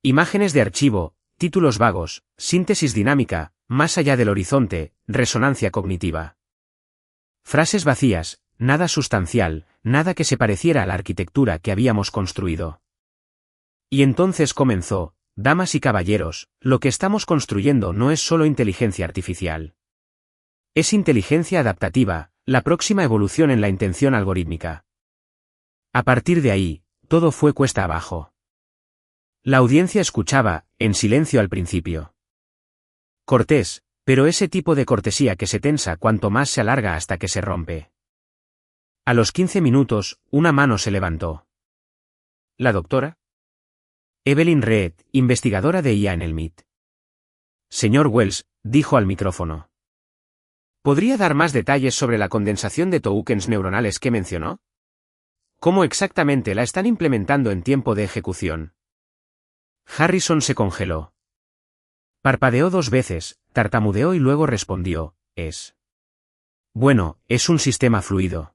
Imágenes de archivo, títulos vagos, síntesis dinámica, más allá del horizonte, resonancia cognitiva. Frases vacías, nada sustancial, nada que se pareciera a la arquitectura que habíamos construido. Y entonces comenzó, damas y caballeros, lo que estamos construyendo no es solo inteligencia artificial. Es inteligencia adaptativa, la próxima evolución en la intención algorítmica. A partir de ahí, todo fue cuesta abajo. La audiencia escuchaba, en silencio al principio. Cortés, pero ese tipo de cortesía que se tensa cuanto más se alarga hasta que se rompe. A los 15 minutos, una mano se levantó. ¿La doctora? Evelyn Reed, investigadora de IA en el MIT. Señor Wells, dijo al micrófono. ¿Podría dar más detalles sobre la condensación de tokens neuronales que mencionó? ¿Cómo exactamente la están implementando en tiempo de ejecución? Harrison se congeló. Parpadeó 2 veces, tartamudeó y luego respondió, Bueno, es un sistema fluido.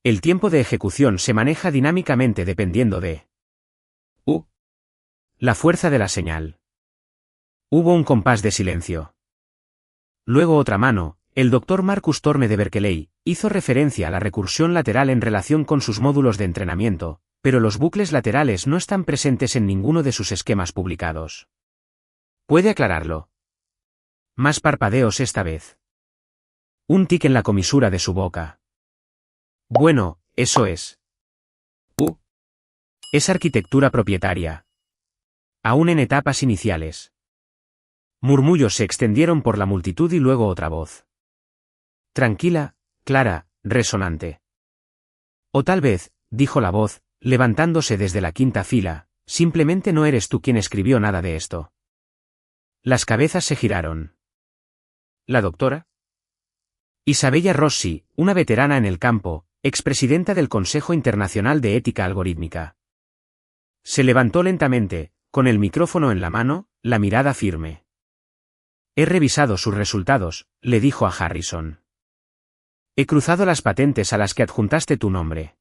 El tiempo de ejecución se maneja dinámicamente dependiendo de la fuerza de la señal. Hubo un compás de silencio. Luego otra mano, el Dr. Marcus Torme de Berkeley, hizo referencia a la recursión lateral en relación con sus módulos de entrenamiento, pero los bucles laterales no están presentes en ninguno de sus esquemas publicados. ¿Puede aclararlo? Más parpadeos esta vez. Un tic en la comisura de su boca. Bueno, eso es. Es arquitectura propietaria. Aún en etapas iniciales. Murmullos se extendieron por la multitud y luego otra voz. Tranquila, clara, resonante. O tal vez, dijo la voz, levantándose desde la quinta fila, simplemente no eres tú quien escribió nada de esto. Las cabezas se giraron. ¿La doctora? Isabella Rossi, una veterana en el campo, expresidenta del Consejo Internacional de Ética Algorítmica. Se levantó lentamente, con el micrófono en la mano, la mirada firme. He revisado sus resultados, le dijo a Harrison. He cruzado las patentes a las que adjuntaste tu nombre.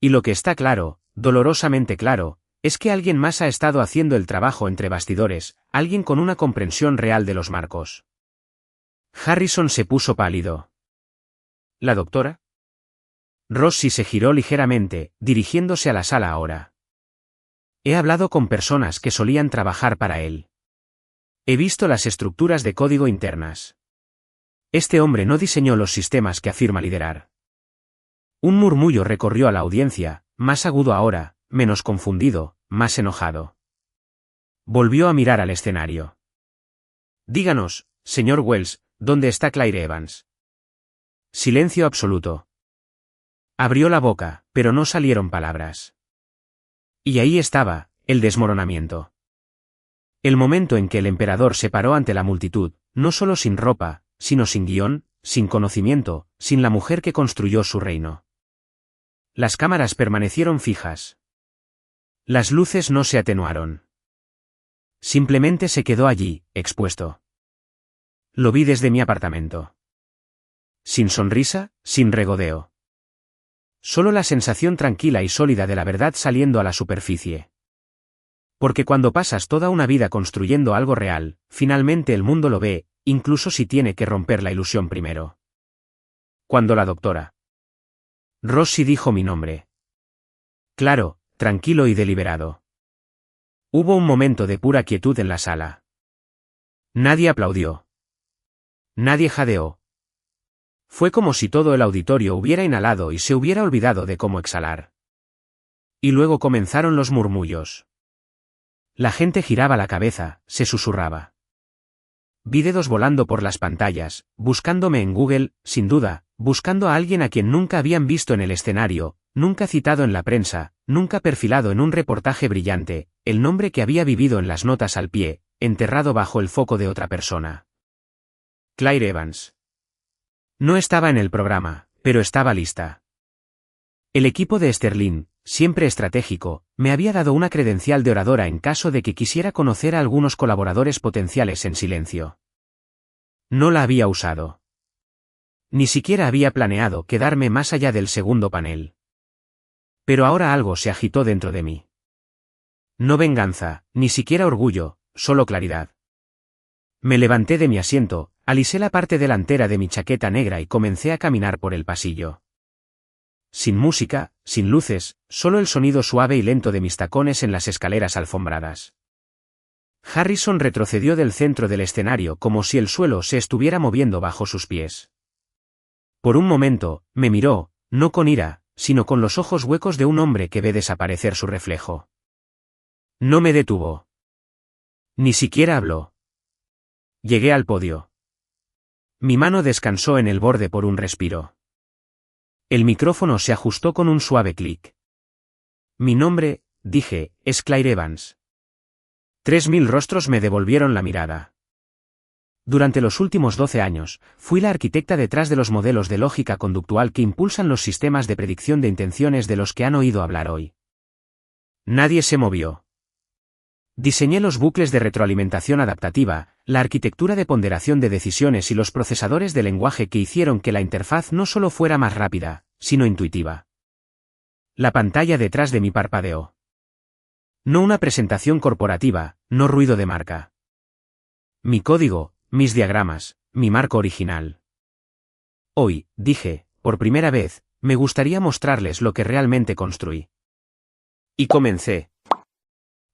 Y lo que está claro, dolorosamente claro, es que alguien más ha estado haciendo el trabajo entre bastidores, alguien con una comprensión real de los marcos. Harrison se puso pálido. ¿La doctora? Rossi se giró ligeramente, dirigiéndose a la sala ahora. He hablado con personas que solían trabajar para él. He visto las estructuras de código internas. Este hombre no diseñó los sistemas que afirma liderar. Un murmullo recorrió a la audiencia, más agudo ahora, menos confundido, más enojado. Volvió a mirar al escenario. Díganos, señor Wells, ¿dónde está Claire Evans? Silencio absoluto. Abrió la boca, pero no salieron palabras. Y ahí estaba, el desmoronamiento. El momento en que el emperador se paró ante la multitud, no solo sin ropa, sino sin guión, sin conocimiento, sin la mujer que construyó su reino. Las cámaras permanecieron fijas. Las luces no se atenuaron. Simplemente se quedó allí, expuesto. Lo vi desde mi apartamento. Sin sonrisa, sin regodeo. Solo la sensación tranquila y sólida de la verdad saliendo a la superficie. Porque cuando pasas toda una vida construyendo algo real, finalmente el mundo lo ve, incluso si tiene que romper la ilusión primero. Cuando la doctora Rossi dijo mi nombre. Claro, tranquilo y deliberado. Hubo un momento de pura quietud en la sala. Nadie aplaudió. Nadie jadeó. Fue como si todo el auditorio hubiera inhalado y se hubiera olvidado de cómo exhalar. Y luego comenzaron los murmullos. La gente giraba la cabeza, se susurraba. Vi dedos volando por las pantallas, buscándome en Google, sin duda, buscando a alguien a quien nunca habían visto en el escenario, nunca citado en la prensa, nunca perfilado en un reportaje brillante, el nombre que había vivido en las notas al pie, enterrado bajo el foco de otra persona. Claire Evans. No estaba en el programa, pero estaba lista. El equipo de Sterling, siempre estratégico, me había dado una credencial de oradora en caso de que quisiera conocer a algunos colaboradores potenciales en silencio. No la había usado. Ni siquiera había planeado quedarme más allá del segundo panel. Pero ahora algo se agitó dentro de mí. No venganza, ni siquiera orgullo, solo claridad. Me levanté de mi asiento, alisé la parte delantera de mi chaqueta negra y comencé a caminar por el pasillo. Sin música, sin luces, solo el sonido suave y lento de mis tacones en las escaleras alfombradas. Harrison retrocedió del centro del escenario como si el suelo se estuviera moviendo bajo sus pies. Por un momento, me miró, no con ira, sino con los ojos huecos de un hombre que ve desaparecer su reflejo. No me detuvo. Ni siquiera habló. Llegué al podio. Mi mano descansó en el borde por un respiro. El micrófono se ajustó con un suave clic. Mi nombre, dije, es Claire Evans. 3000 rostros me devolvieron la mirada. Durante los últimos 12 años, fui la arquitecta detrás de los modelos de lógica conductual que impulsan los sistemas de predicción de intenciones de los que han oído hablar hoy. Nadie se movió. Diseñé los bucles de retroalimentación adaptativa, la arquitectura de ponderación de decisiones y los procesadores de lenguaje que hicieron que la interfaz no solo fuera más rápida, sino intuitiva. La pantalla detrás de mí parpadeó. No una presentación corporativa, no ruido de marca. Mi código, mis diagramas, mi marco original. Hoy, dije, por primera vez, me gustaría mostrarles lo que realmente construí. Y comencé.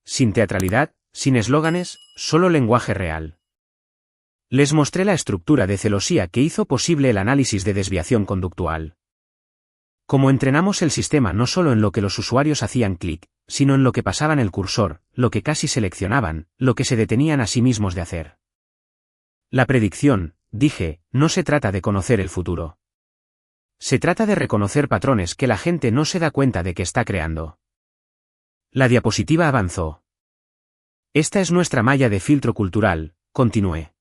Sin teatralidad, sin eslóganes, solo lenguaje real. Les mostré la estructura de celosía que hizo posible el análisis de desviación conductual. Como entrenamos el sistema no solo en lo que los usuarios hacían clic, sino en lo que pasaban el cursor, lo que casi seleccionaban, lo que se detenían a sí mismos de hacer. La predicción, dije, no se trata de conocer el futuro. Se trata de reconocer patrones que la gente no se da cuenta de que está creando. La diapositiva avanzó. Esta es nuestra malla de filtro cultural, continué.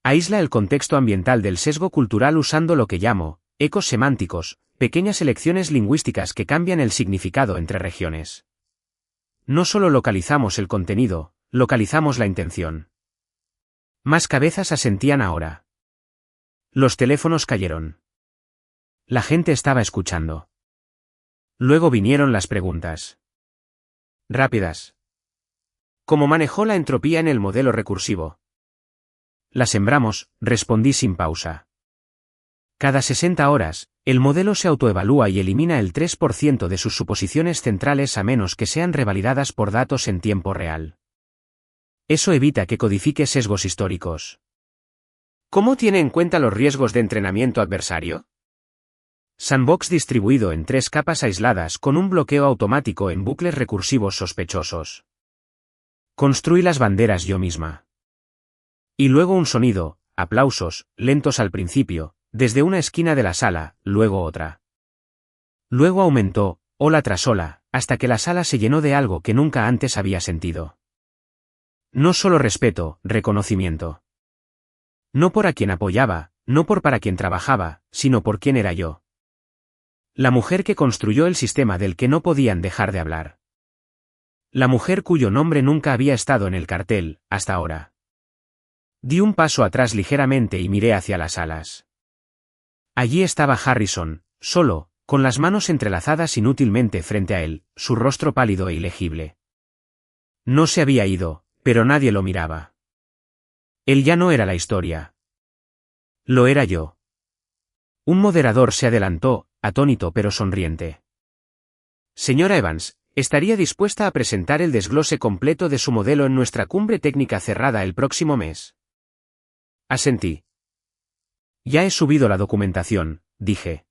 Aísla el contexto ambiental del sesgo cultural usando lo que llamo ecos semánticos, pequeñas elecciones lingüísticas que cambian el significado entre regiones. No solo localizamos el contenido, localizamos la intención. Más cabezas asentían ahora. Los teléfonos cayeron. La gente estaba escuchando. Luego vinieron las preguntas. Rápidas. ¿Cómo manejó la entropía en el modelo recursivo? La sembramos, respondí sin pausa. Cada 60 horas, el modelo se autoevalúa y elimina el 3% de sus suposiciones centrales a menos que sean revalidadas por datos en tiempo real. Eso evita que codifique sesgos históricos. ¿Cómo tiene en cuenta los riesgos de entrenamiento adversario? Sandbox distribuido en 3 capas aisladas con un bloqueo automático en bucles recursivos sospechosos. Construí las banderas yo misma. Y luego un sonido, aplausos, lentos al principio, desde una esquina de la sala, luego otra. Luego aumentó, ola tras ola, hasta que la sala se llenó de algo que nunca antes había sentido. No solo respeto, reconocimiento. No por a quien apoyaba, no por para quien trabajaba, sino por quién era yo. La mujer que construyó el sistema del que no podían dejar de hablar. La mujer cuyo nombre nunca había estado en el cartel, hasta ahora. Di un paso atrás ligeramente y miré hacia las alas. Allí estaba Harrison, solo, con las manos entrelazadas inútilmente frente a él, su rostro pálido e ilegible. No se había ido, pero nadie lo miraba. Él ya no era la historia. Lo era yo. Un moderador se adelantó, atónito pero sonriente. Señora Evans, ¿estaría dispuesta a presentar el desglose completo de su modelo en nuestra cumbre técnica cerrada el próximo mes? Asentí. Ya he subido la documentación, dije.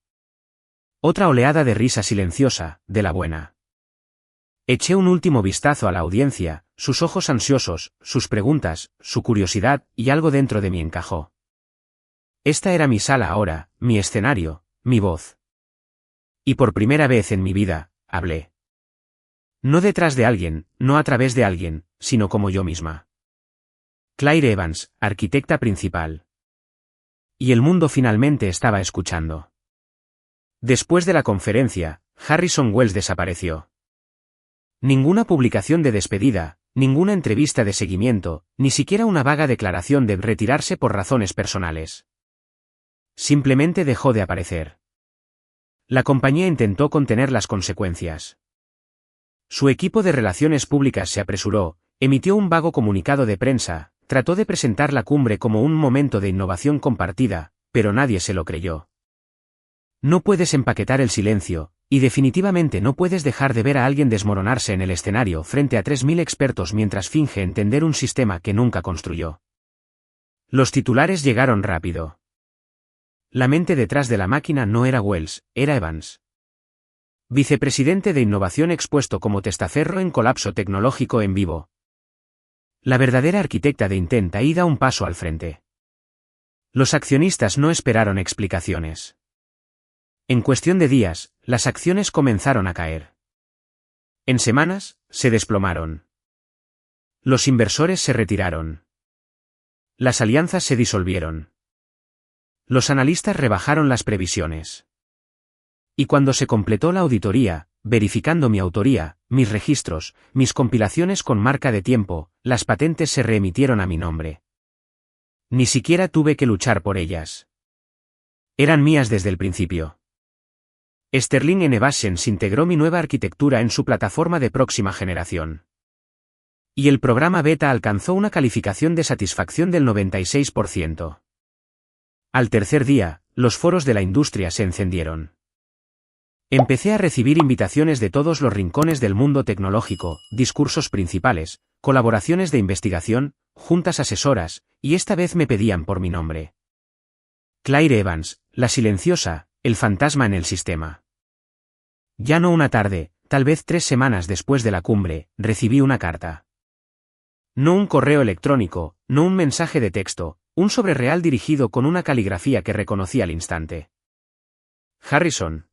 Otra oleada de risa silenciosa, de la buena. Eché un último vistazo a la audiencia, sus ojos ansiosos, sus preguntas, su curiosidad, y algo dentro de mí encajó. Esta era mi sala ahora, mi escenario, mi voz. Y por primera vez en mi vida, hablé. No detrás de alguien, no a través de alguien, sino como yo misma. Claire Evans, arquitecta principal. Y el mundo finalmente estaba escuchando. Después de la conferencia, Harrison Wells desapareció. Ninguna publicación de despedida, ninguna entrevista de seguimiento, ni siquiera una vaga declaración de retirarse por razones personales. Simplemente dejó de aparecer. La compañía intentó contener las consecuencias. Su equipo de relaciones públicas se apresuró, emitió un vago comunicado de prensa, trató de presentar la cumbre como un momento de innovación compartida, pero nadie se lo creyó. No puedes empaquetar el silencio, y definitivamente no puedes dejar de ver a alguien desmoronarse en el escenario frente a 3000 expertos mientras finge entender un sistema que nunca construyó. Los titulares llegaron rápido. La mente detrás de la máquina no era Wells, era Evans. Vicepresidente de Innovación expuesto como testaferro en colapso tecnológico en vivo. La verdadera arquitecta de Intenta da un paso al frente. Los accionistas no esperaron explicaciones. En cuestión de días, las acciones comenzaron a caer. En semanas, se desplomaron. Los inversores se retiraron. Las alianzas se disolvieron. Los analistas rebajaron las previsiones. Y cuando se completó la auditoría, verificando mi autoría, mis registros, mis compilaciones con marca de tiempo, las patentes se reemitieron a mi nombre. Ni siquiera tuve que luchar por ellas. Eran mías desde el principio. Sterling Innovations integró mi nueva arquitectura en su plataforma de próxima generación. Y el programa beta alcanzó una calificación de satisfacción del 96%. Al tercer día, los foros de la industria se encendieron. Empecé a recibir invitaciones de todos los rincones del mundo tecnológico, discursos principales, colaboraciones de investigación, juntas asesoras, y esta vez me pedían por mi nombre. Claire Evans, la silenciosa, el fantasma en el sistema. Ya no una tarde, tal vez 3 semanas después de la cumbre, recibí una carta. No un correo electrónico, no un mensaje de texto, un sobre real dirigido con una caligrafía que reconocí al instante. Harrison.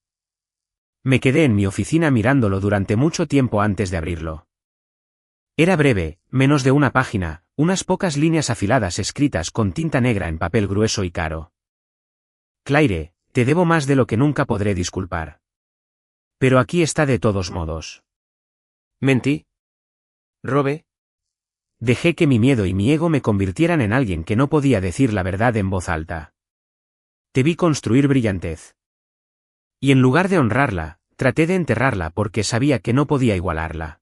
Me quedé en mi oficina mirándolo durante mucho tiempo antes de abrirlo. Era breve, menos de una página, unas pocas líneas afiladas escritas con tinta negra en papel grueso y caro. Claire, te debo más de lo que nunca podré disculpar. Pero aquí está de todos modos. ¿Mentí? ¿Robé? Dejé que mi miedo y mi ego me convirtieran en alguien que no podía decir la verdad en voz alta. Te vi construir brillantez. Y en lugar de honrarla, traté de enterrarla porque sabía que no podía igualarla.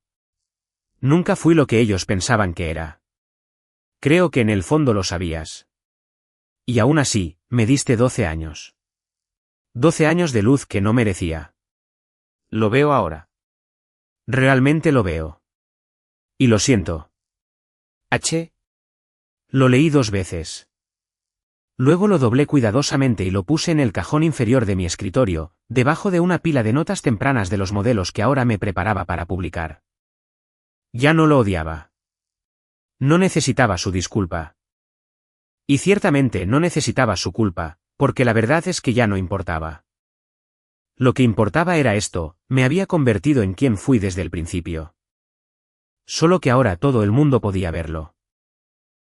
Nunca fui lo que ellos pensaban que era. Creo que en el fondo lo sabías. Y aún así, me diste 12 años. 12 años de luz que no merecía. Lo veo ahora. Realmente lo veo. Y lo siento. H. Lo leí 2 veces. Luego lo doblé cuidadosamente y lo puse en el cajón inferior de mi escritorio, debajo de una pila de notas tempranas de los modelos que ahora me preparaba para publicar. Ya no lo odiaba. No necesitaba su disculpa. Y ciertamente no necesitaba su culpa, porque la verdad es que ya no importaba. Lo que importaba era esto, me había convertido en quien fui desde el principio. Solo que ahora todo el mundo podía verlo.